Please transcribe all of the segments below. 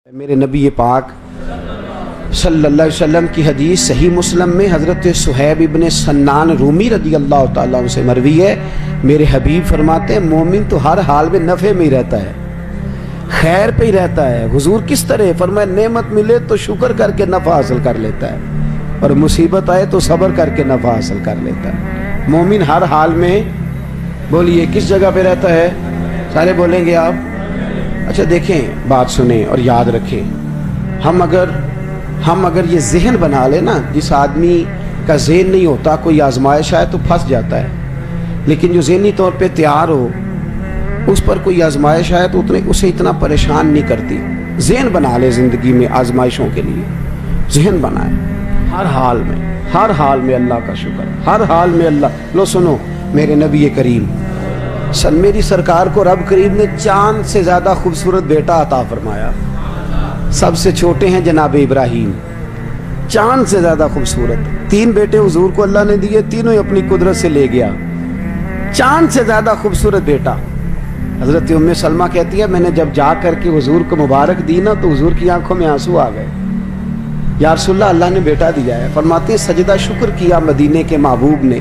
میرے نبی پاک صلی اللہ علیہ وسلم کی حدیث صحیح مسلم میں حضرت صہیب ابن سنان رومی رضی اللہ تعالیٰ عنہ سے مروی ہے. میرے حبیب فرماتے ہیں مومن تو ہر حال میں نفع میں ہی رہتا ہے، خیر پہ ہی رہتا ہے. حضور کس طرح فرمایا نعمت ملے تو شکر کر کے نفع حاصل کر لیتا ہے اور مصیبت آئے تو صبر کر کے نفع حاصل کر لیتا ہے. مومن ہر حال میں بولیے کس جگہ پہ رہتا ہے؟ سارے بولیں گے آپ. اچھا دیکھیں، بات سنیں اور یاد رکھیں. ہم اگر یہ ذہن بنا لیں نا، جس آدمی کا ذہن نہیں ہوتا کوئی آزمائش آئے تو پھنس جاتا ہے، لیکن جو ذہنی طور پہ تیار ہو اس پر کوئی آزمائش آئے تو اسے اتنا پریشان نہیں کرتی. ذہن بنا لے زندگی میں آزمائشوں کے لیے، ذہن بنائے ہر حال میں اللہ کا شکر، ہر حال میں اللہ. لو سنو، میرے نبی کریم میری سرکار کو رب کریم نے چاند سے زیادہ خوبصورت بیٹا عطا فرمایا. سب سے چھوٹے ہیں جناب ابراہیم، چاند سے زیادہ خوبصورت. 3 بیٹے حضور کو اللہ نے دیے، تینوں ہی اپنی قدرت سے لے گیا. چاند سے زیادہ خوبصورت بیٹا. حضرت ام سلمہ کہتی ہے میں نے جب جا کر کے حضور کو مبارک دی نا تو حضور کی آنکھوں میں آنسو آ گئے. یا رسول اللہ، اللہ نے بیٹا دیا ہے. فرماتے ہیں سجدہ شکر کیا مدینے کے محبوب نے.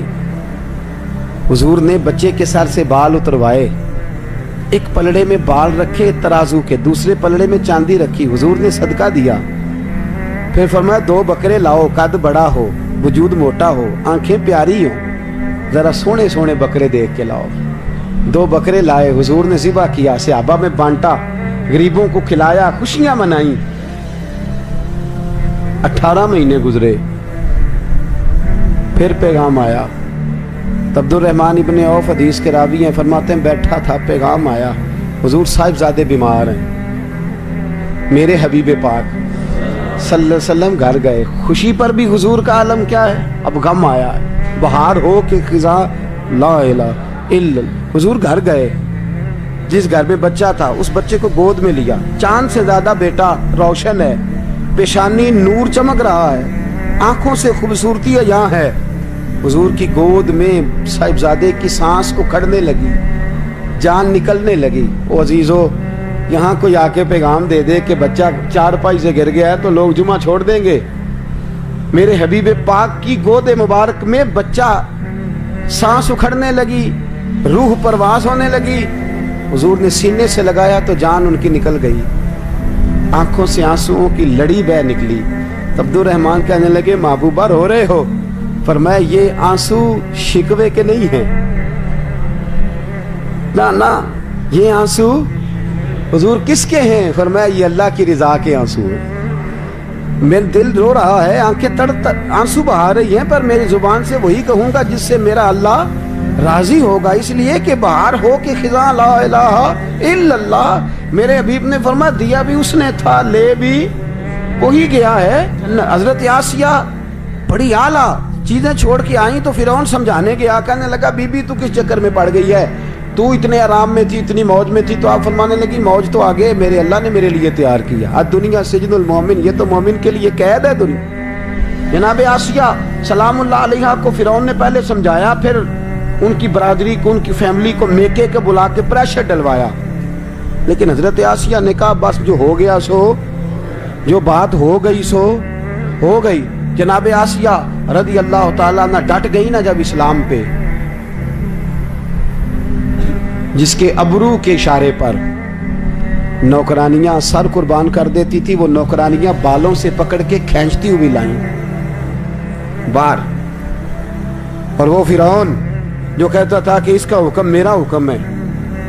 حضور نے بچے کے سر سے بال اتروائے، ایک پلڑے میں بال رکھے ترازو کے، دوسرے پلڑے میں چاندی رکھی. حضور نے صدقہ دیا. پھر فرمایا 2 بکرے لاؤ، قد بڑا ہو، وجود موٹا ہو، آنکھیں پیاری ہو، ذرا سونے سونے بکرے دیکھ کے لاؤ. 2 بکرے لائے، حضور نے ذبح کیا، صحابہ میں بانٹا، غریبوں کو کھلایا، خوشیاں منائیں. 18 مہینے گزرے، پھر پیغام آیا. عبد الرحمن ابن عوف حدیث کے راوی ہیں، فرماتے ہیں بیٹھا تھا، پیغام آیا حضور صاحبزادے بیمار ہیں. میرے حبیب پاک صلی اللہ علیہ وسلم گھر گئے. خوشی پر بھی حضور کا عالم کیا ہے، اب غم آیا ہے. بہار ہو کہ خزاں لا الہ الا اللہ. حضور گھر گئے، جس گھر میں بچہ تھا اس بچے کو گود میں لیا. چاند سے زیادہ بیٹا، روشن ہے، پیشانی نور چمک رہا ہے، آنکھوں سے خوبصورتی یہاں ہے. حضور کی گود میں صاحبزادے کی سانس کو کھڑنے لگی، جان نکلنے لگی. او عزیزو، یہاں کوئی آ کے پیغام دے دے کہ بچہ 4 پائی سے گر گیا ہے تو لوگ جمعہ چھوڑ دیں گے. میرے حبیب پاک کی گود مبارک میں بچہ، سانس اکھڑنے لگی، روح پرواز ہونے لگی. حضور نے سینے سے لگایا تو جان ان کی نکل گئی، آنکھوں سے آنسوؤں کی لڑی بہہ نکلی. عبد الرحمن کہنے لگے محبوبہ رو رہے ہو؟ فرمایا یہ آنسو شکوے کے نہیں ہیں، نا یہ آنسو حضور کس کے ہیں؟ فرمایا یہ اللہ کی رضا کے آنسو ہیں. میرا دل رو رہا ہے، آنکھیں آنسو بہا رہی ہیں، پر میری زبان سے وہی کہوں گا جس سے میرا اللہ راضی ہوگا. اس لیے کہ بہار ہو کہ خزاں لا الہ الا اللہ. میرے حبیب نے فرمایا دیا بھی اس نے تھا، لے بھی وہی گیا ہے. حضرت آسیہ بڑی اعلیٰ چیزیں چھوڑ کے آئیں تو فرعون سمجھانے گیا، کہنے لگا بی بی تو کس چکر میں پڑ گئی ہے، تو اتنے آرام میں تھی، اتنی موج میں تھی. تو آپ فرمانے لگی موج تو آگے میرے اللہ نے میرے لیے تیار کیا. الدنیا سجن المومن، یہ تو مومن کے لیے قید ہے دنیا. جناب آسیہ سلام اللہ علیہا کو فرعون نے پہلے سمجھایا، پھر ان کی برادری کو، ان کی فیملی کو میکے کے بلا کے پریشر ڈلوایا. لیکن حضرت آسیہ نے کہا بس جو ہو گیا سو، جو بات ہو گئی سو ہو گئی. جناب آسیہ رضی اللہ تعالیٰ عنہ ڈٹ گئی نا جب اسلام پہ، جس کے ابرو کے اشارے پر نوکرانیاں سر قربان کر دیتی تھی، وہ نوکرانیاں بالوں سے پکڑ کے کھینچتی ہوئی لائیں باہر. اور وہ فرعون جو کہتا تھا کہ اس کا حکم میرا حکم ہے،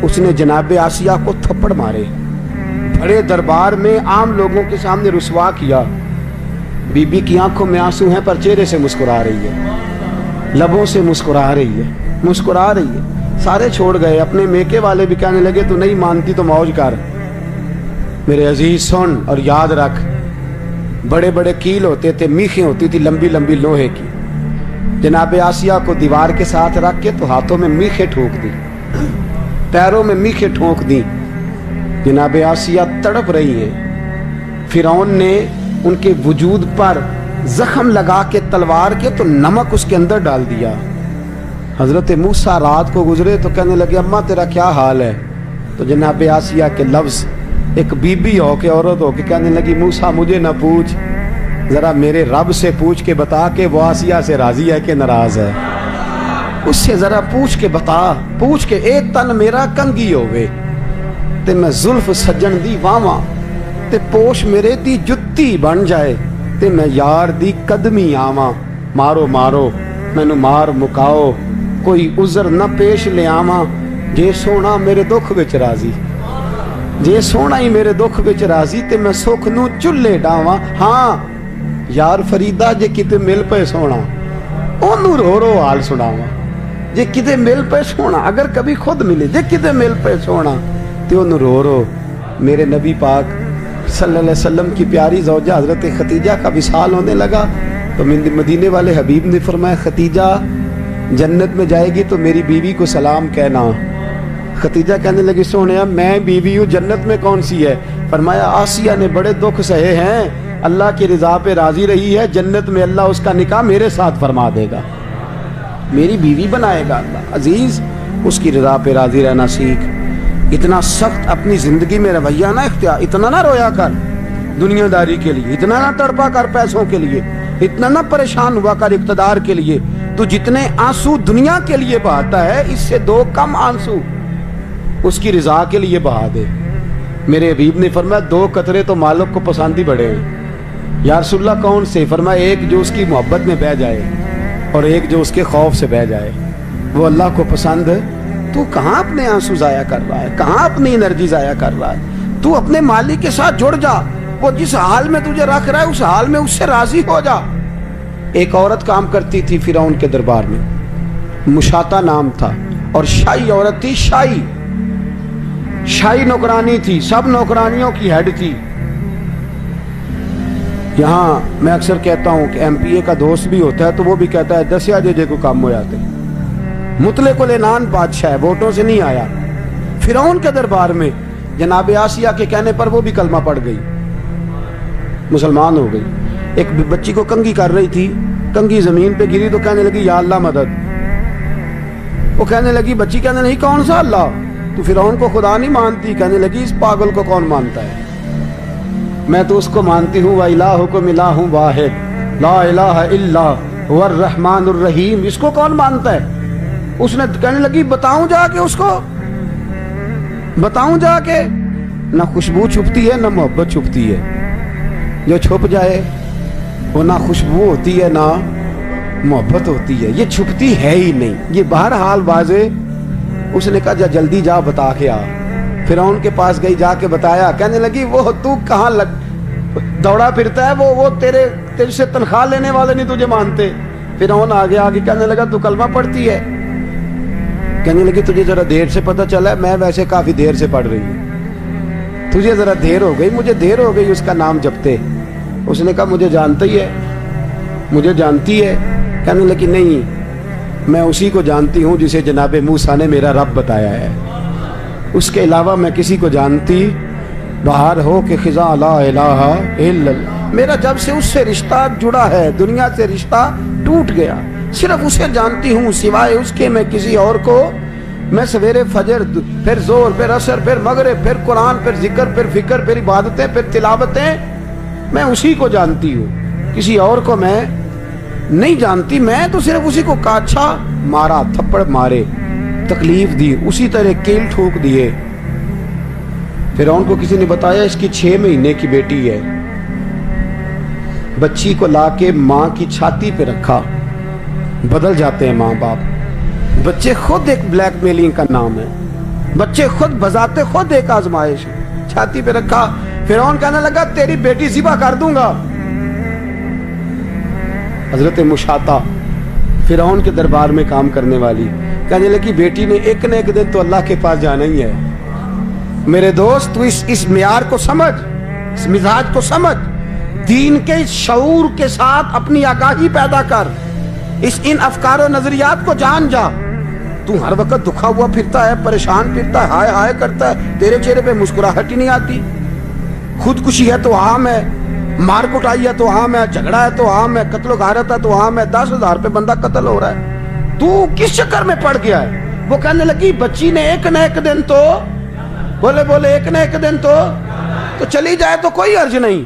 اس نے جناب آسیہ کو تھپڑ مارے، بڑے دربار میں عام لوگوں کے سامنے رسوا کیا. بی بی کی آنکھوں میں آنسو ہیں پر چہرے سے مسکرا رہی ہے، لبوں سے مسکرا رہی ہے. سارے چھوڑ گئے، اپنے میکے والے بھی کہنے لگے تو نہیں مانتی تو موج کر. میرے عزیز سن اور یاد رکھ، بڑے بڑے کیل ہوتے تھے، میخیں ہوتی تھی لمبی لمبی لوہے کی. جناب آسیہ کو دیوار کے ساتھ رکھ کے تو ہاتھوں میں میخیں ٹھونک دی، پیروں میں میخیں ٹھونک دی. جناب آسیہ تڑپ رہی ہیں. فرعون نے ان کے وجود پر زخم لگا کے تلوار کے تو نمک اس کے اندر ڈال دیا. حضرت موسیٰ رات کو گزرے تو کہنے لگے اماں تیرا کیا حال ہے؟ تو جناب آسیہ کے لفظ ایک بیوی ہو کے عورت ہو کے کہنے لگی موسیٰ مجھے نہ پوچھ، ذرا میرے رب سے پوچھ کے بتا کہ وہ آسیہ سے راضی ہے کہ ناراض ہے۔ اس سے ذرا پوچھ کے بتا، پوچھ کے اے تن میرا کنگی ہوئے تے میں زلف سجن دی واواں تے پوش میرے دی جتی بن جائے تے میں یار دی قدمی آواں۔ مارو مارو مینو مار مکاؤ، کوئی عذر نہ پیش لے آواں، جے سونا میرے دکھ وچ راضی، جے سونا ہی میرے دکھ وچ راضی تے میں سکھ نو چلے ڈاواں۔ ہاں یار فریدا جے کتے مل پے سونا اونوں رو رو حال سناواں، جے کتے مل پے سونا، اگر کبھی خود ملے جے کتے مل پے سونا تے اونوں رو رو۔ میرے نبی پاک صلی اللہ علیہ وسلم کی پیاری زوجہ حضرت خدیجہ کا وصال ہونے لگا تو مدینے والے حبیب نے فرمایا خدیجہ جنت میں جائے گی تو میری بیوی کو سلام کہنا۔ خدیجہ کہنے لگی سونیا میں بیوی ہوں، جنت میں کون سی ہے؟ فرمایا آسیہ نے بڑے دکھ سہے ہیں، اللہ کی رضا پہ راضی رہی ہے، جنت میں اللہ اس کا نکاح میرے ساتھ فرما دے گا، میری بیوی بنائے گا اللہ۔ عزیز اس کی رضا پہ راضی رہنا سیکھ، اتنا سخت اپنی زندگی میں رویہ نہ اختیار، اتنا نہ رویا کر دنیا داری کے لیے، اتنا نہ تڑپا کر پیسوں کے لیے، اتنا نہ پریشان ہوا کر اقتدار کے لیے۔ تو جتنے آنسو دنیا کے لیے بہاتا ہے اس سے 2 کم آنسو اس کی رضا کے لیے بہا دے۔ میرے حبیب نے فرمایا 2 قطرے تو مالک کو پسند ہی بڑے ہیں۔ یا رسول اللہ کون سے؟ فرمایا ایک جو اس کی محبت میں بہہ جائے اور ایک جو اس کے خوف سے بہہ جائے، وہ اللہ کو پسند۔ تو کہاں اپنے آنسو ضائع کر رہا ہے، کہاں اپنی انرجی ضائع کر رہا ہے؟ تو اپنے مالک کے ساتھ جڑ جا، وہ جس حال میں تجھے رکھ رہا ہے اس حال میں اس سے راضی ہو جا۔ ایک عورت کام کرتی تھی فرعون کے دربار میں، مشاطہ نام تھا، اور شاہی عورت تھی، شاہی نوکرانی تھی، سب نوکرانیوں کی ہیڈ تھی۔ یہاں میں اکثر کہتا ہوں کہ ایم پی اے کا دوست بھی ہوتا ہے تو وہ بھی کہتا ہے 10 جے کو کام ہو جاتے۔ مطلق العنان بادشاہ ہے، ووٹوں سے نہیں آیا۔ فرعون کے دربار میں جناب آسیہ کے کہنے پر وہ بھی کلمہ پڑھ گئی، مسلمان ہو گئی۔ ایک بچی کو کنگھی کر رہی تھی، کنگھی زمین پہ گری تو کہنے لگی یا اللہ مدد۔ وہ کہنے لگی، بچی کہنے لگی کون سا اللہ؟ تو فرعون کو خدا نہیں مانتی؟ کہنے لگی اس پاگل کو کون مانتا ہے؟ میں تو اس کو مانتی ہوں، وَإِلَٰهُكُمْ إِلَٰهٌ وَاحِدٌ لَا إِلَٰهَ إِلَّا هُوَ الرَّحْمَٰنُ الرَّحِيمُ۔ اس کو کون مانتا ہے؟ اس نے کہنے لگی بتاؤں جا کے، اس کو بتاؤں جا کے؟ نہ خوشبو چھپتی ہے نہ محبت چھپتی ہے، جو چھپ جائے وہ نہ خوشبو ہوتی ہے نہ محبت ہوتی ہے، یہ چھپتی ہے ہی نہیں، یہ بہرحال واضح۔ اس نے کہا جا جلدی جا بتا کے آ۔ فرعون کے پاس گئی، جا کے بتایا، کہنے لگی وہ تو کہاں دوڑا پھرتا ہے، وہ تیرے سے تنخواہ لینے والے نہیں تجھے مانتے۔ فرعون آگے آگے کہنے لگا تو کلمہ پڑھتی ہے؟ کہنے لگی تجھے ذرا دیر سے پتہ چلا ہے، میں ویسے کافی دیر سے پڑھ رہی ہوں، تجھے ذرا دیر ہو گئی، مجھے دیر ہو گئی اس کا نام جپتے۔ اس نے کہا مجھے جانتا ہی ہے، مجھے جانتی ہے؟ کہنے لگی نہیں، میں اسی کو جانتی ہوں جسے جناب موسیٰ نے میرا رب بتایا ہے، اس کے علاوہ میں کسی کو جانتی باہر ہو کہ خزاں لا الہ الا اللہ۔ میرا جب سے اس سے رشتہ جڑا ہے، دنیا سے رشتہ ٹوٹ گیا، صرف اسے جانتی ہوں، سوائے اس کے میں کسی اور کو، میں سویرے فجر، پھر زور، پھر عصر، پھر مغرب، پھر قرآن، پھر ذکر، پھر فکر، پھر عبادتیں، پھر تلاوتیں، میں اسی کو جانتی ہوں، کسی اور کو میں نہیں جانتی۔ میں تو صرف اسی کو کاچھا مارا، تھپڑ مارے، تکلیف دی، اسی طرح کیل ٹھوک دیے۔ فرعون کو کسی نے بتایا اس کی 6 مہینے کی بیٹی ہے، بچی کو لا کے ماں کی چھاتی پہ رکھا۔ بدل جاتے ہیں ماں باپ، بچے خود ایک بلیک میلنگ کا نام ہے، بچے خود بذات خود ایک آزمائش ہے۔ چھاتی پہ رکھا، فرعون کہنے لگا تیری بیٹی ذبح کر دوں گا۔ حضرت مشاطہ فرعون کے دربار میں کام کرنے والی کہنے لگی بیٹی نے ایک نہ ایک دن تو اللہ کے پاس جانا ہی ہے۔ میرے دوست تو اس معیار کو سمجھ، اس مزاج کو سمجھ، دین کے شعور کے ساتھ اپنی آگاہی پیدا کر، ان افکار و نظریات کو جان جا۔ تو ہر وقت دکھا ہوا پھرتا ہے، پریشان پھرتا ہے، ہائے ہائے کرتا ہے، تیرے چہرے پہ مسکراہٹ ہی نہیں آتی۔ خودکشی ہے تو عام ہے، مار کٹائی ہے تو عام ہے، جھگڑا ہے تو عام ہے، قتل و غارت ہے تو عام ہے، 10,000 پہ بندہ قتل ہو رہا ہے، تو کس چکر میں پڑ گیا ہے؟ وہ کہنے لگی بچی نے ایک نہ ایک دن تو، بولے ایک نہ ایک دن تو تو چلی جائے تو کوئی عرض نہیں.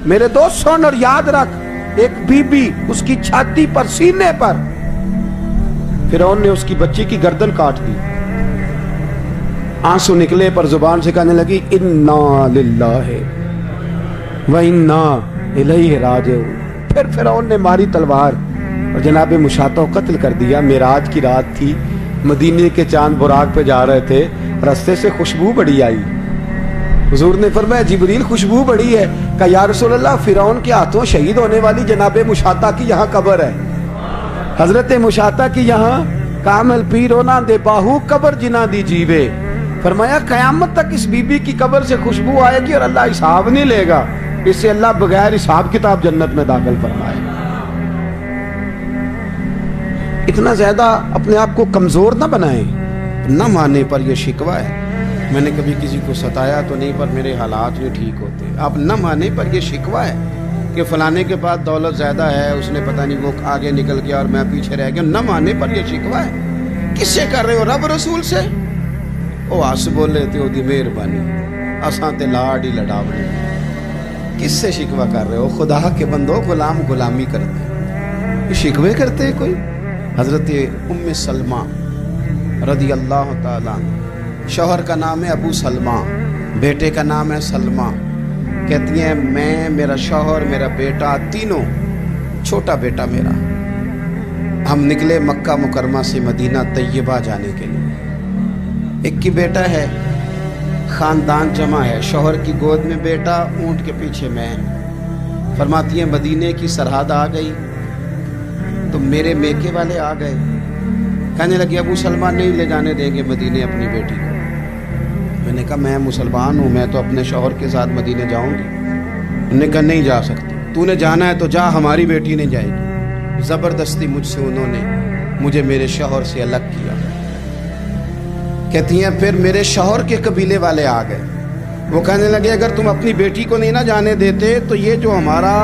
میرے دوست سن اور یاد رکھ, ایک بی بی اس کی چھاتی پر, سینے پر, فرعون نے اس کی بچی کی گردن کاٹ دی. آنسو نکلے پر زبان سے کہنے لگی انا للہ و انا الیہ راجعون. پھر فرعون نے ماری تلوار اور جناب مشاطہ کو قتل کر دیا. معراج کی رات تھی, مدینے کے چاند براق پہ جا رہے تھے, رستے سے خوشبو بڑی آئی. حضور نے فرمایا جبریل خوشبو بڑی ہے. کہا یا رسول اللہ, فرعون کے ہاتھوں شہید ہونے والی جناب مشاطہ کی یہاں قبر ہے. حضرت مشاطہ کی یہااں کامل پیر ہونا دے باہو قبر جنا دی جیوے. فرمایا قیامت تک اس بی بی کی قبر سے خوشبو آئے گی اور اللہ حساب نہیں لے گا. اس سے اللہ بغیر حساب کتاب جنت میں داخل فرمائے. اتنا زیادہ اپنے آپ کو کمزور نہ بنائیں. نہ مانے پر یہ شکوہ ہے. میں نے کبھی کسی کو ستایا تو نہیں, پر میرے حالات نہیں ٹھیک ہوتے. آپ نہ مانے پر یہ شکوہ ہے کہ فلانے کے پاس دولت زیادہ ہے, اس نے پتہ نہیں وہ آگے نکل گیا اور میں پیچھے رہ گیا. نہ مانے پر یہ شکوہ ہے. کس سے کر رہے ہو؟ رب رسول سے. وہ آس بولے تے دی مہربانی, اساں تے لاڈ ہی لڑاونے. کس سے شکوہ کر رہے ہو؟ خدا کے بندو, غلام غلامی کرتے. یہ شکوے کرتے ہیں کوئی؟ حضرت ام سلمہ رضی اللہ تعالیٰ, شوہر کا نام ہے ابو سلمہ, بیٹے کا نام ہے سلمہ. کہتی ہیں میں, میرا شوہر, میرا بیٹا, تینوں, چھوٹا بیٹا میرا, ہم نکلے مکہ مکرمہ سے مدینہ طیبہ جانے کے لیے. ایک کی بیٹا ہے, خاندان جمع ہے, شوہر کی گود میں بیٹا, اونٹ کے پیچھے میں. فرماتی ہیں مدینے کی سرحد آ گئی تو میرے میکے والے آ گئے. کہنے لگے ابو سلمہ نہیں لے جانے دیں گے مدینے اپنی بیٹی کو. میں نے کہا میں مسلمان ہوں, میں تو اپنے شوہر کے ساتھ مدینے جاؤں گی. انہوں نے کہا نہیں جا سکتی, تو نے جانا ہے تو جا, ہماری بیٹی نہیں جائے گی. زبردستی مجھ سے انہوں نے مجھے میرے شوہر سے الگ کیا. کہتی ہیں پھر میرے شوہر کے قبیلے والے آ گئے. وہ کہنے لگے اگر تم اپنی بیٹی کو نہیں نہ جانے دیتے تو یہ جو ہمارا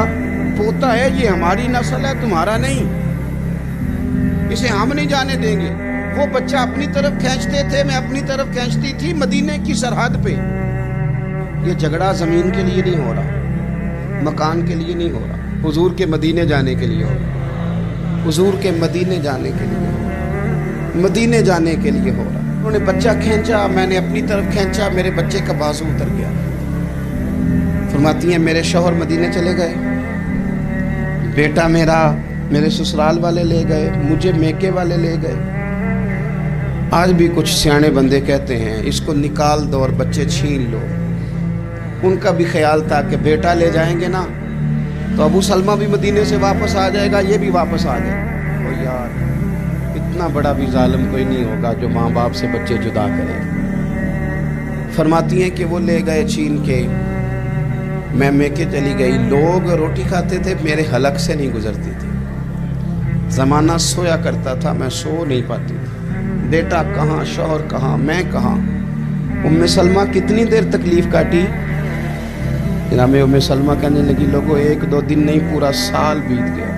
پوتا ہے یہ ہماری نسل ہے, تمہارا نہیں, اسے ہم نہیں جانے دیں گے. وہ بچہ اپنی طرف کھینچتے تھے, میں اپنی طرف کھینچتی تھی. مدینے کی سرحد پہ یہ جھگڑا زمین کے لیے نہیں ہو رہا, مکان کے لیے نہیں ہو رہا, حضور کے مدینے جانے کے لیے ہو رہا. حضور کے مدینے جانے کے لیے ہو رہا, مدینے جانے کے لیے ہو رہا. انہوں نے بچہ کھینچا, میں نے اپنی طرف کھینچا, میرے بچے کا بازو اتر گیا. فرماتی ہیں میرے شوہر مدینے چلے گئے, بیٹا میرا میرے سسرال والے لے گئے, مجھے میکے والے لے گئے. آج بھی کچھ سیانے بندے کہتے ہیں اس کو نکال دو اور بچے چھین لو. ان کا بھی خیال تھا کہ بیٹا لے جائیں گے نا تو ابو سلمہ بھی مدینے سے واپس آ جائے گا, یہ بھی واپس آ جائے گا. او یار, اتنا بڑا بھی ظالم کوئی نہیں ہوگا جو ماں باپ سے بچے جدا کرے. فرماتی ہیں کہ وہ لے گئے چھین کے, میں میکے چلی گئی. لوگ روٹی کھاتے تھے, میرے حلق سے نہیں گزرتی تھی. زمانہ سویا کرتا تھا, میں سو نہیں پاتی تھی. بیٹا کہاں, شوہر کہاں, میں کہاں. ام سلمہ کتنی دیر تکلیف کاٹی. جناب ام سلمہ کہنے لگی لوگوں 1-2 دن نہیں, پورا سال بیت گیا,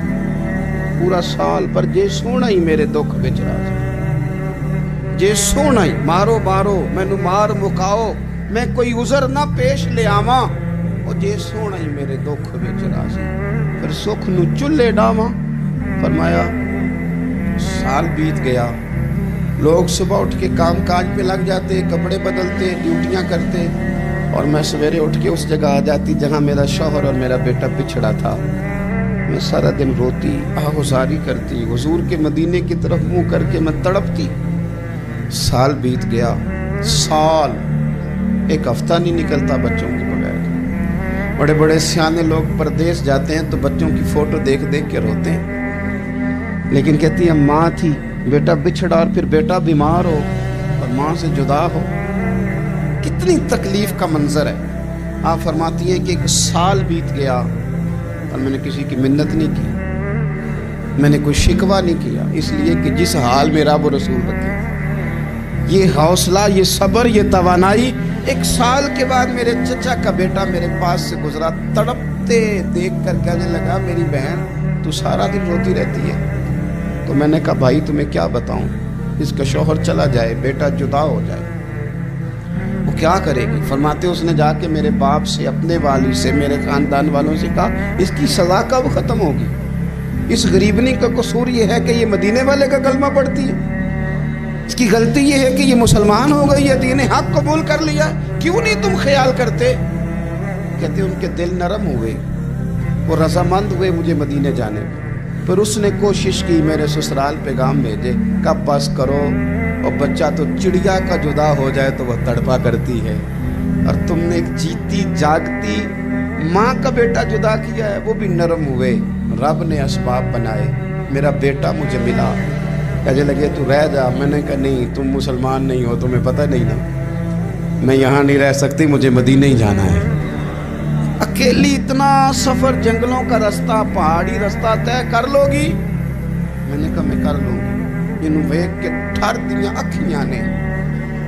پورا سال. پر جے سونا ہی میرے دکھ وچ راضی, جے سونا ہی مارو مارو مینو مار مکاؤ, میں کوئی عذر نہ پیش لے آواں, او جے سونا ہی میرے دکھ وچ راضی, پھر سکھ نو چلے ڈاواں. فرمایا سال بیت گیا. لوگ صبح اٹھ کے کام کاج پہ لگ جاتے, کپڑے بدلتے, ڈیوٹیاں کرتے, اور میں سویرے اٹھ کے اس جگہ آ جاتی جہاں میرا شوہر اور میرا بیٹا بچھڑا تھا. میں سارا دن روتی, آہوزاری کرتی, حضور کے مدینے کی طرف منہ کر کے میں تڑپتی. سال بیت گیا, سال, ایک ہفتہ نہیں نکلتا بچوں کے بغیر. بڑے بڑے سیانے لوگ پردیس جاتے ہیں تو بچوں کی فوٹو دیکھ دیکھ کے روتے ہیں, لیکن کہتی ہے ماں تھی, بیٹا بچھڑا اور پھر بیٹا بیمار ہو اور ماں سے جدا ہو, کتنی تکلیف کا منظر ہے. آپ فرماتی ہیں کہ 1 سال بیت گیا اور میں نے کسی کی منت نہیں کی, میں نے کوئی شکوہ نہیں کیا, اس لیے کہ جس حال میں رب رسول رکھے. یہ حوصلہ, یہ صبر, یہ توانائی. 1 سال کے بعد میرے چچا کا بیٹا میرے پاس سے گزرا, تڑپتے دیکھ کر کہنے لگا میری بہن تو سارا دن روتی رہتی ہے. تو میں نے کہا بھائی تمہیں کیا بتاؤں, اس کا شوہر چلا جائے, بیٹا جدا ہو جائے. وہ کیا کرے گی؟ فرماتے اس نے جا کے میرے باپ سے، اپنے والد سے، میرے خاندان والوں سے کہا اس کی سزا کب ختم ہوگی؟ اس غریبنی کا قصور یہ ہے کہ یہ مدینے والے کا کلمہ پڑھتی ہے، اس کی غلطی یہ ہے کہ یہ مسلمان ہو گئی ہے، دین حق قبول کر لیا، کیوں نہیں تم خیال کرتے؟ کہتے ان کے دل نرم ہوئے، وہ رضامند ہوئے مجھے مدینے جانے میں۔ پھر اس نے کوشش کی میرے سسرال پیغام بھیجے، کب بس کرو، اور بچہ تو چڑیا کا جدا ہو جائے تو وہ تڑپا کرتی ہے، اور تم نے ایک جیتی جاگتی ماں کا بیٹا جدا کیا ہے۔ وہ بھی نرم ہوئے، رب نے اسباب بنائے، میرا بیٹا مجھے ملا۔ کہنے لگے تو رہ جا، میں نے کہا نہیں، تم مسلمان نہیں ہو، تمہیں پتہ نہیں نا، میں یہاں نہیں رہ سکتی، مجھے مدینے ہی جانا ہے۔ اکیلی اتنا سفر، جنگلوں کا رستہ، پہاڑی رستہ طے کر لو گی؟ میں نے کہا میں کر لوں گی۔ جنوں ویک کے ٹھر دیاں اکھیاں نے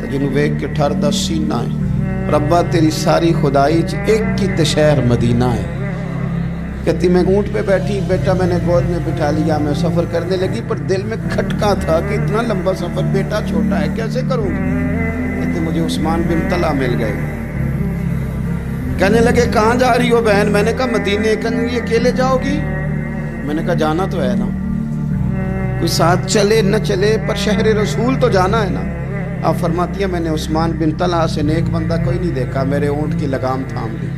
تے جنوں ویک کے ٹھر دا سینہ ہے، ربا تیری ساری خدائی چ ایک کی تے شہر مدینہ ہے۔ کہتی میں اونٹ پہ بیٹھی، بیٹا میں نے گود میں بٹھا لیا، میں سفر کرنے لگی، پر دل میں کھٹکا تھا کہ اتنا لمبا سفر، بیٹا چھوٹا ہے، کیسے کروں گی؟ کہتے مجھے عثمان بن طلحہ مل گئے، کہنے لگے کہاں جا رہی ہو بہن؟ میں نے کہا مدینے۔ کہنے لگے اکیلے جاؤ گی؟ میں نے کہا جانا تو ہے نا، کوئی ساتھ چلے نہ چلے پر شہر رسول تو جانا ہے نا۔ آپ فرماتی ہیں میں نے عثمان بن طلحہ سے نیک بندہ کوئی نہیں دیکھا، میرے اونٹ کی لگام تھام لی۔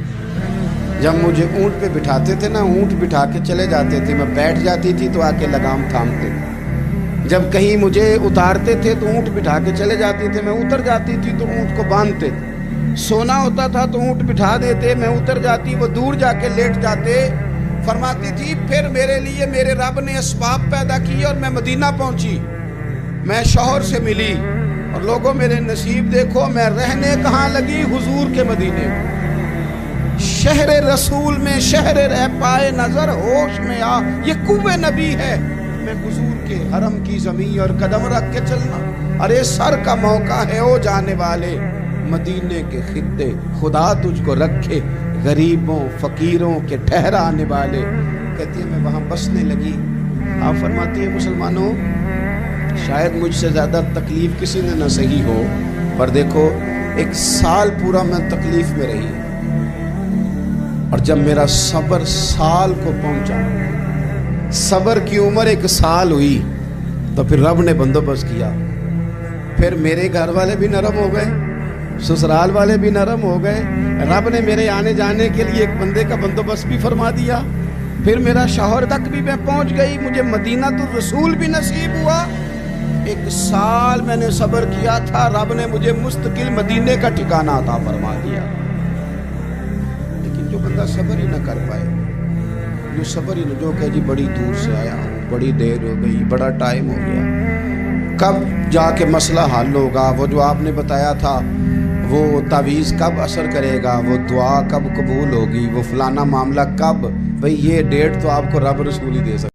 جب مجھے اونٹ پہ بٹھاتے تھے نا، اونٹ بٹھا کے چلے جاتے تھے، میں بیٹھ جاتی تھی تو آ کے لگام تھامتے تھے۔ جب کہیں مجھے اتارتے تھے تو اونٹ بٹھا کے چلے جاتے تھے، میں اتر جاتی تھی تو اونٹ کو باندھتے تھے۔ سونا ہوتا تھا تو اونٹ بٹھا دیتے، میں اتر جاتی، وہ دور جا کے لیٹ جاتے۔ فرماتی تھی پھر میرے لیے میرے رب نے اسباب پیدا کیے اور میں مدینہ پہنچی، میں شوہر سے ملی، اور لوگوں میرے نصیب دیکھو، میں رہنے کہاں لگی؟ حضور کے مدینے میں، شہر رسول میں، شہر رہ پائے نظر ہوش میں آ، یہ کوہ نبی ہے، میں حضور کے حرم کی زمین اور قدم رکھ کے چلنا۔ ارے سر کا موقع ہے او جانے والے، مدینے کے خطے خدا تجھ کو رکھے، غریبوں فقیروں کے ٹھہرانے والے۔ کہتی ہے میں وہاں بسنے لگی۔ آپ فرماتی ہیں مسلمانوں، شاید مجھ سے زیادہ تکلیف کسی نے نہ سہی ہو، پر دیکھو 1 سال پورا میں تکلیف میں رہی، اور جب میرا صبر سال کو پہنچا، صبر کی عمر 1 سال ہوئی، تو پھر رب نے بندوبست کیا، پھر میرے گھر والے بھی نرم ہو گئے، سسرال والے بھی نرم ہو گئے، رب نے میرے آنے جانے کے لیے ایک بندے کا بندوبست بھی فرما دیا، پھر میرا شوہر تک بھی میں پہنچ گئی، مجھے مدینہ الرسول بھی نصیب ہوا۔ 1 سال میں نے صبر کیا تھا، رب نے مجھے مستقل مدینے کا ٹھکانہ عطا فرما دیا۔ لیکن جو بندہ صبر ہی نہ کر پائے، جو صبر ہی نہ، جو کہ جی بڑی دور سے آیا ہوں، بڑی دیر ہو گئی، بڑا ٹائم ہو گیا، کب جا کے مسئلہ حل ہوگا؟ وہ جو آپ نے بتایا تھا وہ تعویذ کب اثر کرے گا، وہ دعا کب قبول ہوگی، وہ فلانا معاملہ کب؟ بھئی یہ ڈیٹ تو آپ کو رب رسول ہی دے سکتا ہے۔